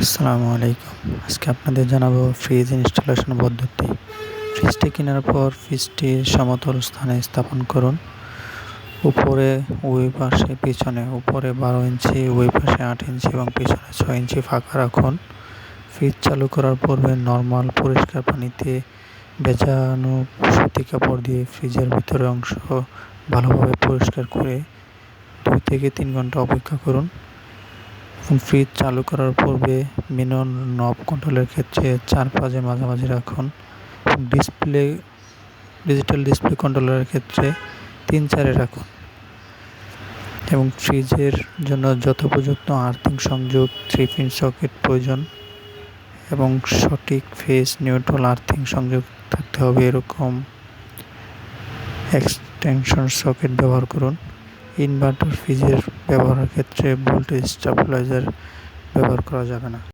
আসসালামু আলাইকুম। আজকে আপনাদের জানাবো ফ্রিজ ইনস্টলেশন পদ্ধতি। ফ্রিজটি কেনার পর ফ্রিজটি সমতল স্থানে স্থাপন করুন। উপরে উভয় পাশে পিছনে উপরে 12 ইঞ্চি, উভয় পাশে 8 ইঞ্চি এবং পিছনে 6 ইঞ্চি ফাঁকা রাখুন। ফ্রিজ চালু করার পূর্বে নর্মাল পরিষ্কার পানিতে ভেজানো সুতি কাপড় দিয়ে ফ্রিজের ভিতরের অংশ ভালোভাবে পরিষ্কার করে 2 থেকে 3 ঘন্টা অপেক্ষা করুন। ফ্রিজ চালু করার পূর্বে মেনু নব কন্ট্রোলের ক্ষেত্রে 4 মাঝামাঝি রাখুন। ডিজিটাল ডিসপ্লে কন্ট্রোলারের ক্ষেত্রে 3-4 রাখুন এবং ফ্রিজের জন্য যথোপযুক্ত আর্থিং সংযোগ 3-পিন সকেট প্রয়োজন এবং সঠিক ফেজ নিউট্রাল আর্থিং সংযোগ থাকতে হবে, এরকম এক্সটেনশন সকেট ব্যবহার করুন। ইনভার্টার ফ্রিজের ব্যবহারের ক্ষেত্রে ভোল্টেজ স্টেবিলাইজার ব্যবহার করা যাবে না।